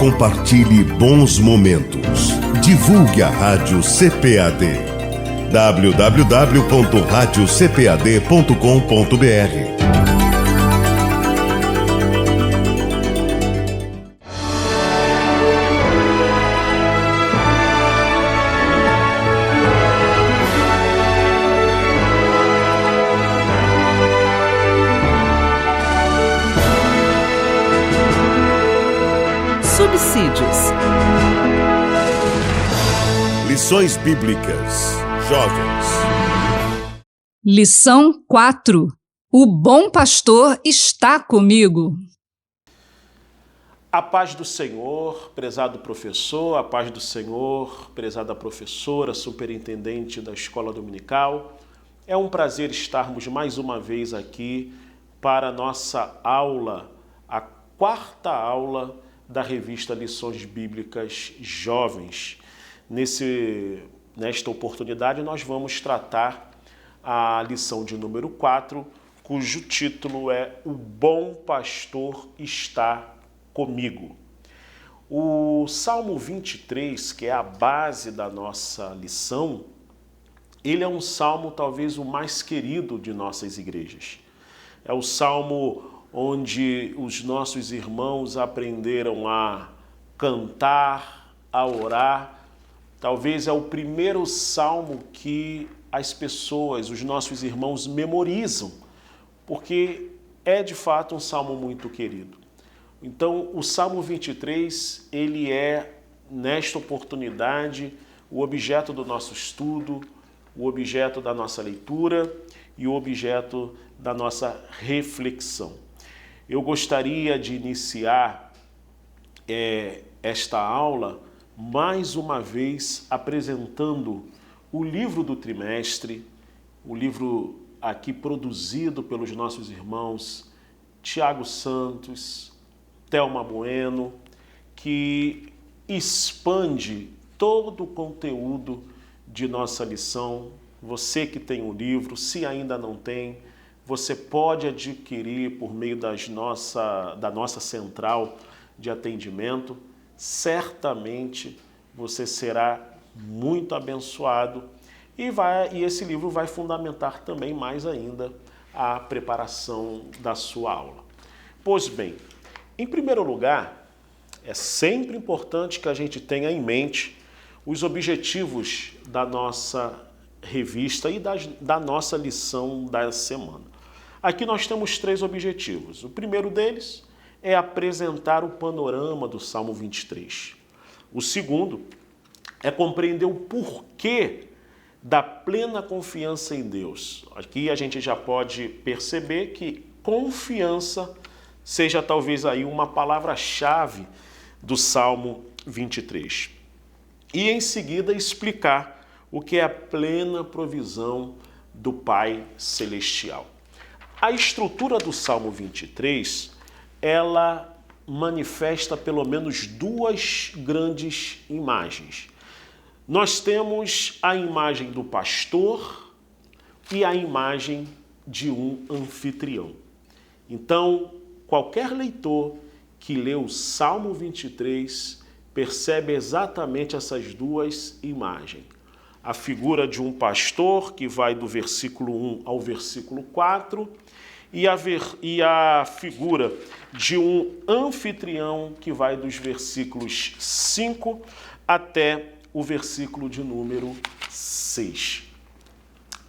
compartilhe bons momentos. Divulgue a Rádio CPAD. www.radiocpad.com.br. Subsídios. Lições Bíblicas. Jovens. Lição 4. O bom pastor está comigo. A paz do Senhor, prezado professor, a paz do Senhor, prezada professora, superintendente da Escola Dominical. É um prazer estarmos mais uma vez aqui para a nossa aula, a quarta aula da revista Lições Bíblicas Jovens. Nesta oportunidade, nós vamos tratar a lição de número 4, cujo título é O Bom Pastor Está Comigo. O Salmo 23, que é a base da nossa lição, ele é um salmo talvez o mais querido de nossas igrejas. É o salmo onde os nossos irmãos aprenderam a cantar, a orar. Talvez é o primeiro salmo que as pessoas, os nossos irmãos, memorizam, porque é de fato um salmo muito querido. Então, o Salmo 23, ele é, nesta oportunidade, o objeto do nosso estudo, o objeto da nossa leitura e o objeto da nossa reflexão. Eu gostaria de iniciar esta aula mais uma vez apresentando o livro do trimestre, o livro aqui produzido pelos nossos irmãos Tiago Santos, Thelma Bueno, que expande todo o conteúdo de nossa lição. Você que tem o livro, se ainda não tem, você pode adquirir por meio da nossa central de atendimento. Certamente você será muito abençoado e esse livro vai fundamentar também mais ainda a preparação da sua aula. Pois bem, em primeiro lugar, é sempre importante que a gente tenha em mente os objetivos da nossa revista e da nossa lição da semana. Aqui nós temos 3 objetivos. O primeiro deles é apresentar o panorama do Salmo 23. O segundo é compreender o porquê da plena confiança em Deus. Aqui a gente já pode perceber que confiança seja talvez aí uma palavra-chave do Salmo 23. E em seguida explicar o que é a plena provisão do Pai Celestial. A estrutura do Salmo 23, ela manifesta pelo menos 2 grandes imagens. Nós temos a imagem do pastor e a imagem de um anfitrião. Então, qualquer leitor que lê o Salmo 23 percebe exatamente essas 2 imagens. A figura de um pastor, que vai do versículo 1 ao versículo 4, e a figura de um anfitrião, que vai dos versículos 5 até o versículo de número 6.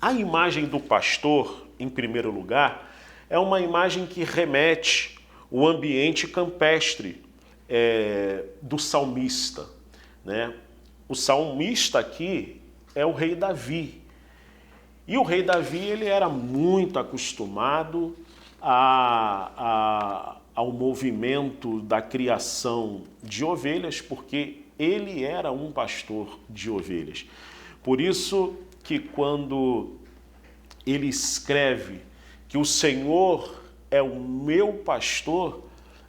A imagem do pastor, em primeiro lugar, é uma imagem que remete ao ambiente campestre do salmista, né? O salmista aqui é o rei Davi. E o rei Davi, ele era muito acostumado ao movimento da criação de ovelhas, porque ele era um pastor de ovelhas. Por isso que quando ele escreve que o Senhor é o meu pastor,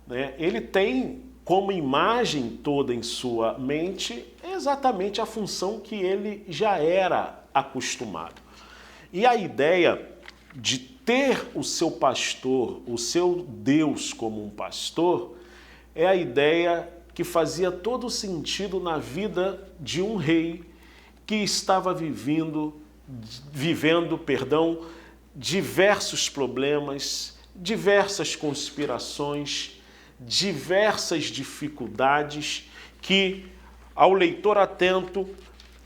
né, ele tem como imagem toda em sua mente exatamente a função que ele já era acostumado. E a ideia de ter o seu pastor, o seu Deus como um pastor, é a ideia que fazia todo sentido na vida de um rei que estava vivendo, diversos problemas, diversas conspirações, diversas dificuldades que, ao leitor atento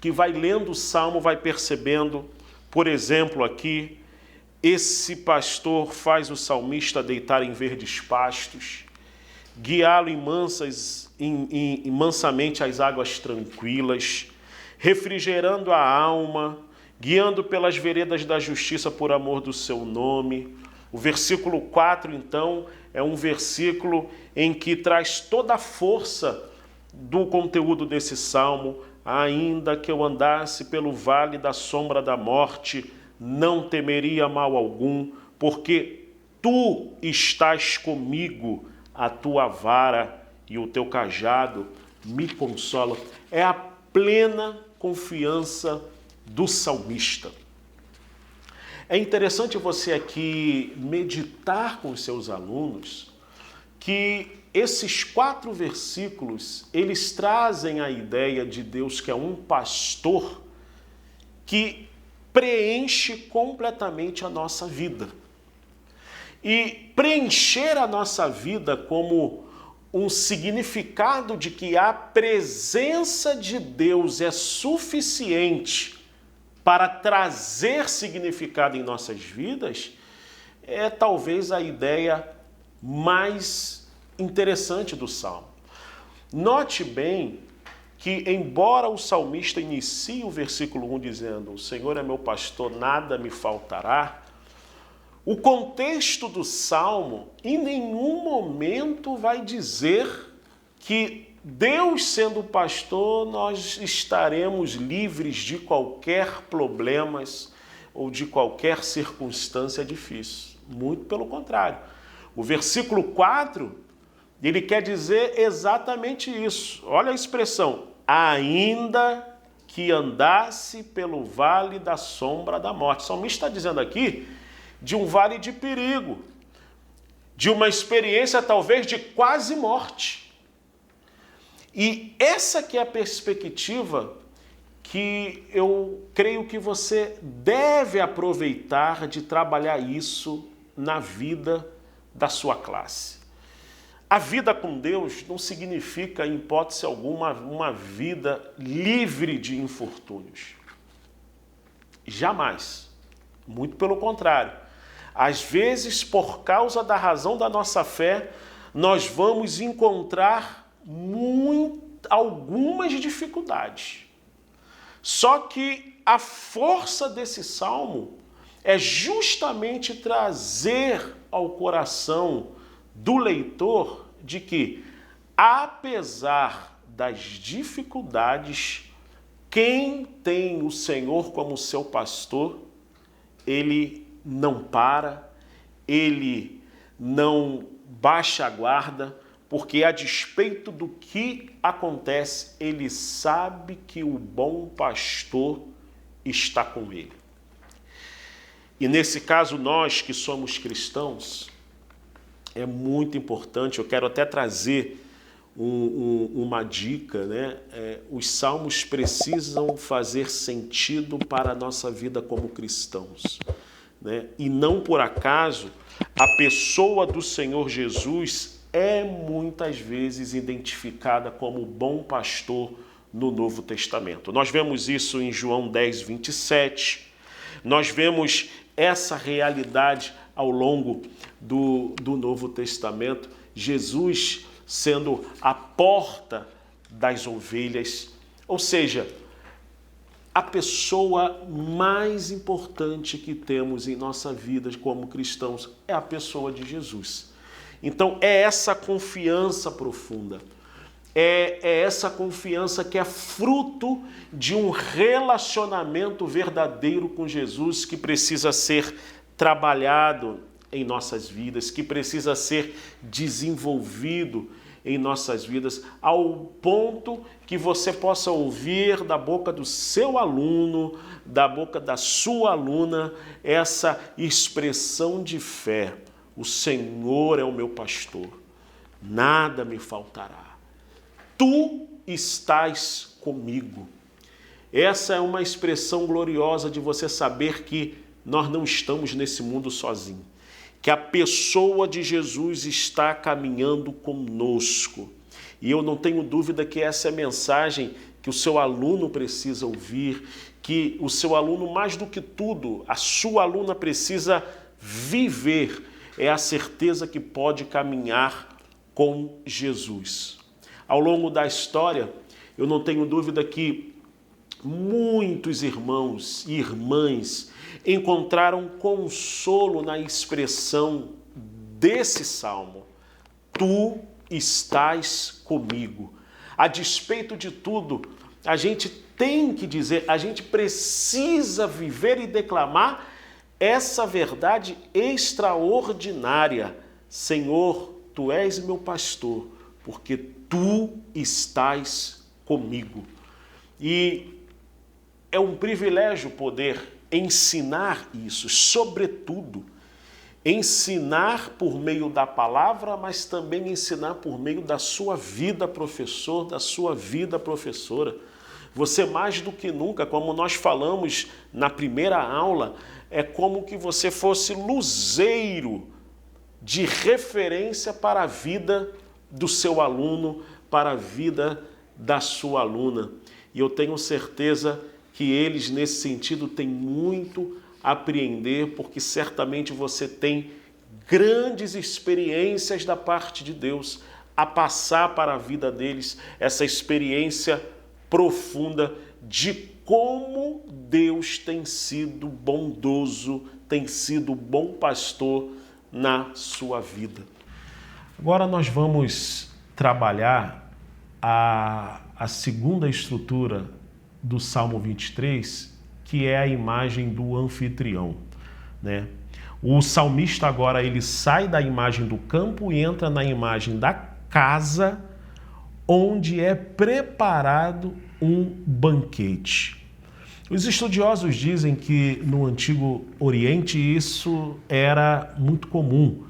que vai lendo o Salmo, vai percebendo. Por exemplo, aqui, esse pastor faz o salmista deitar em verdes pastos, guiá-lo mansamente às águas tranquilas, refrigerando a alma, guiando pelas veredas da justiça por amor do seu nome. O versículo 4, então, é um versículo em que traz toda a força do conteúdo desse salmo. Ainda que eu andasse pelo vale da sombra da morte, não temeria mal algum, porque tu estás comigo, a tua vara e o teu cajado me consolam. É a plena confiança do salmista. É interessante você aqui meditar com os seus alunos que esses 4 versículos, eles trazem a ideia de Deus que é um pastor que preenche completamente a nossa vida. E preencher a nossa vida como um significado de que a presença de Deus é suficiente para trazer significado em nossas vidas, é talvez a ideia mais interessante do Salmo. Note bem que, embora o salmista inicie o versículo 1 dizendo: o Senhor é meu pastor, nada me faltará, o contexto do Salmo em nenhum momento vai dizer que Deus sendo pastor, nós estaremos livres de qualquer problemas ou de qualquer circunstância difícil. Muito pelo contrário. O versículo 4, ele quer dizer exatamente isso. Olha a expressão: ainda que andasse pelo vale da sombra da morte. O salmista está dizendo aqui de um vale de perigo, de uma experiência talvez de quase morte. E essa que é a perspectiva que eu creio que você deve aproveitar de trabalhar isso na vida da sua classe. A vida com Deus não significa, em hipótese alguma, uma vida livre de infortúnios. Jamais. Muito pelo contrário. Às vezes, por causa da razão da nossa fé, nós vamos encontrar algumas dificuldades. Só que a força desse salmo é justamente trazer ao coração do leitor de que, apesar das dificuldades, quem tem o Senhor como seu pastor, ele não para, ele não baixa a guarda, porque a despeito do que acontece, ele sabe que o bom pastor está com ele. E nesse caso, nós que somos cristãos, é muito importante, eu quero até trazer uma dica, né? Os salmos precisam fazer sentido para a nossa vida como cristãos, né? E não por acaso, a pessoa do Senhor Jesus é muitas vezes identificada como bom pastor no Novo Testamento. Nós vemos isso em João 10, 27, nós vemos essa realidade ao longo do Novo Testamento, Jesus sendo a porta das ovelhas, ou seja, a pessoa mais importante que temos em nossa vida como cristãos é a pessoa de Jesus. Então é essa confiança profunda, é essa confiança que é fruto de um relacionamento verdadeiro com Jesus que precisa ser trabalhado em nossas vidas, que precisa ser desenvolvido em nossas vidas, ao ponto que você possa ouvir da boca do seu aluno, da boca da sua aluna, essa expressão de fé: o Senhor é o meu pastor, nada me faltará. tu estás comigo. Essa é uma expressão gloriosa de você saber que nós não estamos nesse mundo sozinhos, que a pessoa de Jesus está caminhando conosco. E eu não tenho dúvida que essa é a mensagem que o seu aluno precisa ouvir, que o seu aluno, mais do que tudo, a sua aluna precisa viver, é a certeza que pode caminhar com Jesus. Ao longo da história, eu não tenho dúvida que muitos irmãos e irmãs encontraram consolo na expressão desse salmo. Tu estás comigo. A despeito de tudo, a gente tem que dizer, a gente precisa viver e declamar essa verdade extraordinária. Senhor, tu és meu pastor, porque tu estás comigo. E é um privilégio poder ensinar isso, sobretudo, ensinar por meio da palavra, mas também ensinar por meio da sua vida, professor, da sua vida, professora. Você mais do que nunca, como nós falamos na primeira aula, é como que você fosse luzeiro de referência para a vida do seu aluno, para a vida da sua aluna. E eu tenho certeza que eles, nesse sentido, têm muito a aprender, porque certamente você tem grandes experiências da parte de Deus a passar para a vida deles, essa experiência profunda de como Deus tem sido bondoso, tem sido bom pastor na sua vida. Agora nós vamos trabalhar a segunda estrutura do Salmo 23, que é a imagem do anfitrião, né? O salmista agora ele sai da imagem do campo e entra na imagem da casa, onde é preparado um banquete. Os estudiosos dizem que no Antigo Oriente isso era muito comum,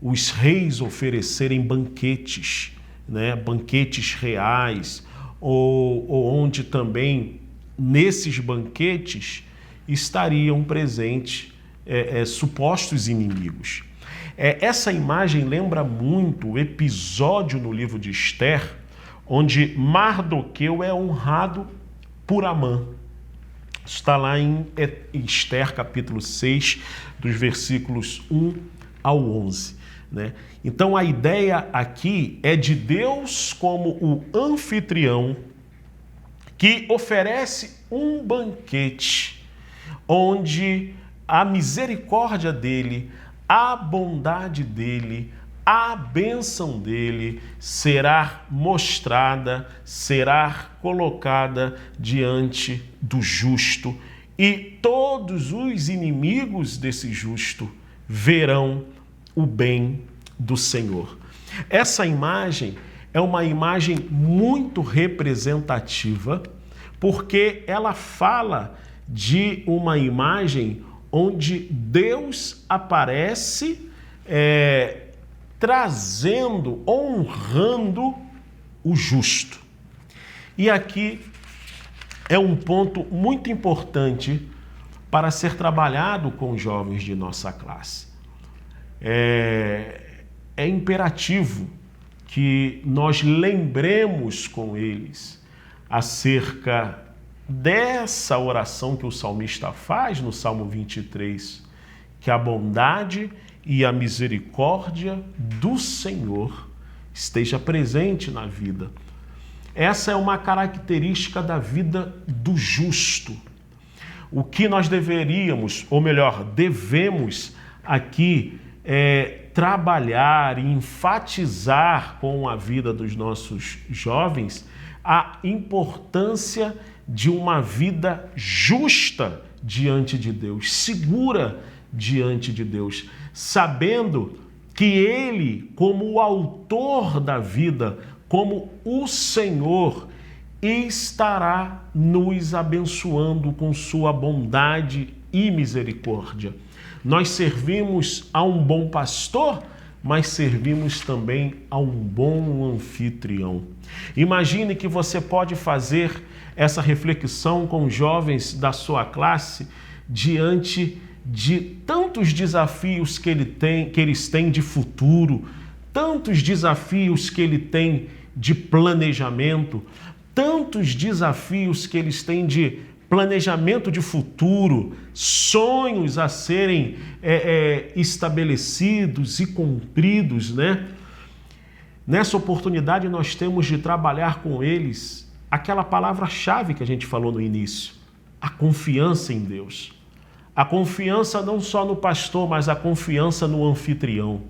os reis oferecerem banquetes, né? Banquetes reais, ou onde também nesses banquetes estariam presentes supostos inimigos. Essa imagem lembra muito o episódio no livro de Esther, onde Mardoqueu é honrado por Amã. Está lá em Esther, capítulo 6, dos versículos 1 ao 11. Né? Então a ideia aqui é de Deus como o anfitrião que oferece um banquete onde a misericórdia dele, a bondade dele, a bênção dele será mostrada, será colocada diante do justo, e todos os inimigos desse justo verão o bem do Senhor. Essa imagem é uma imagem muito representativa, porque ela fala de uma imagem onde Deus aparece trazendo, honrando o justo. E aqui é um ponto muito importante para ser trabalhado com os jovens de nossa classe. É imperativo que nós lembremos com eles acerca dessa oração que o salmista faz no Salmo 23, que a bondade e a misericórdia do Senhor esteja presente na vida. Essa é uma característica da vida do justo. O que nós deveríamos, ou melhor, devemos aqui trabalhar e enfatizar com a vida dos nossos jovens a importância de uma vida justa diante de Deus, segura diante de Deus, sabendo que Ele, como o autor da vida, como o Senhor, estará nos abençoando com sua bondade e misericórdia. Nós servimos a um bom pastor? mas servimos também a um bom anfitrião. Imagine que você pode fazer essa reflexão com os jovens da sua classe diante de tantos desafios que eles têm de futuro, tantos desafios que ele tem de planejamento, tantos desafios que eles têm de planejamento de futuro, sonhos a serem estabelecidos e cumpridos, né? Nessa oportunidade nós temos de trabalhar com eles aquela palavra-chave que a gente falou no início, a confiança em Deus. A confiança não só no pastor, mas a confiança no anfitrião.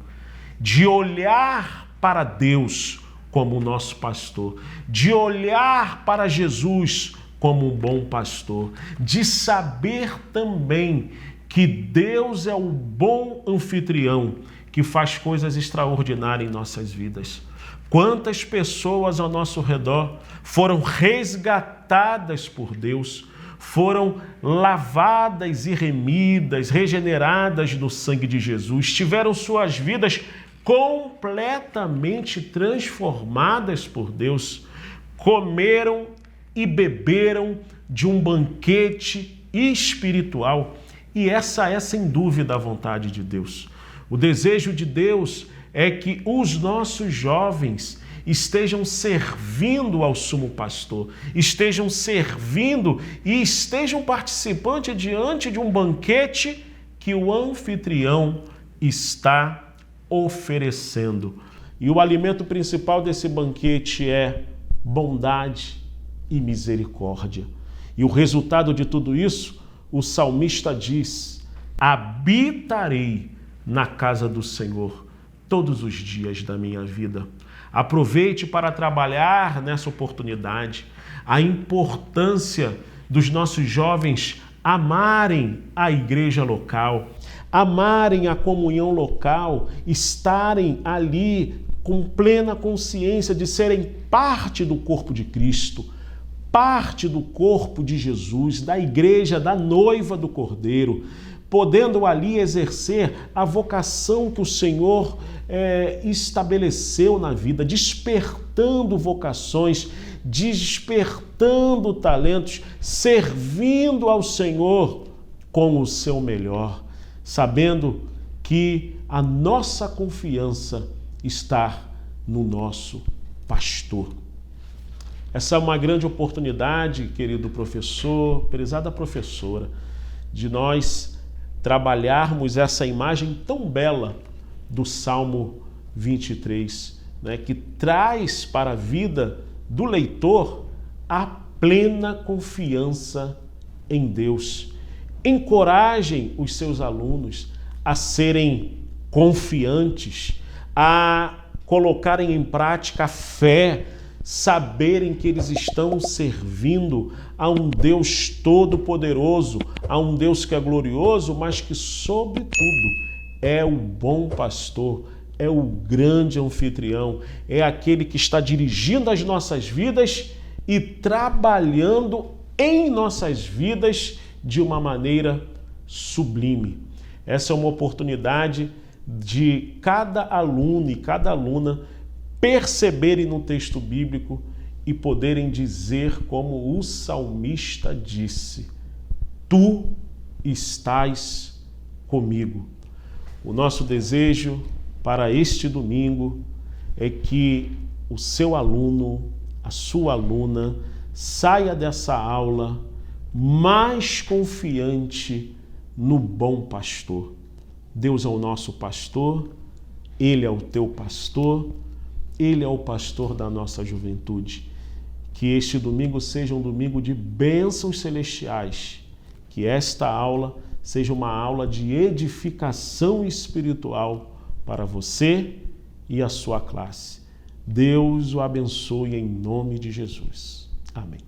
De olhar para Deus como o nosso pastor, de olhar para Jesus como um bom pastor, de saber também que Deus é o bom anfitrião que faz coisas extraordinárias em nossas vidas. Quantas pessoas ao nosso redor foram resgatadas por Deus, foram lavadas e remidas, regeneradas no sangue de Jesus, tiveram suas vidas completamente transformadas por Deus, comeram e beberam de um banquete espiritual. E essa é, sem dúvida, a vontade de Deus. O desejo de Deus é que os nossos jovens estejam servindo ao sumo pastor, estejam servindo e estejam participando diante de um banquete que o anfitrião está oferecendo. E o alimento principal desse banquete é bondade e misericórdia. E o resultado de tudo isso, o salmista diz: habitarei na casa do Senhor todos os dias da minha vida. Aproveite para trabalhar nessa oportunidade. A importância dos nossos jovens amarem a igreja local, amarem a comunhão local, estarem ali com plena consciência de serem parte do corpo de Cristo, parte do corpo de Jesus, da igreja, da noiva do Cordeiro, podendo ali exercer a vocação que o Senhor estabeleceu na vida, despertando vocações, despertando talentos, servindo ao Senhor com o seu melhor, sabendo que a nossa confiança está no nosso pastor. Essa é uma grande oportunidade, querido professor, prezada professora, de nós trabalharmos essa imagem tão bela do Salmo 23, né, que traz para a vida do leitor a plena confiança em Deus. Encorajem os seus alunos a serem confiantes, a colocarem em prática a fé, saberem que eles estão servindo a um Deus todo-poderoso, a um Deus que é glorioso, mas que, sobretudo, é o bom pastor, é o grande anfitrião, é aquele que está dirigindo as nossas vidas e trabalhando em nossas vidas de uma maneira sublime. Essa é uma oportunidade de cada aluno e cada aluna perceberem no texto bíblico e poderem dizer como o salmista disse: tu estás comigo. O nosso desejo para este domingo é que o seu aluno, a sua aluna, saia dessa aula mais confiante no bom pastor. Deus é o nosso pastor, Ele é o teu pastor, Ele é o pastor da nossa juventude. Que este domingo seja um domingo de bênçãos celestiais, que esta aula seja uma aula de edificação espiritual para você e a sua classe. Deus o abençoe em nome de Jesus. Amém.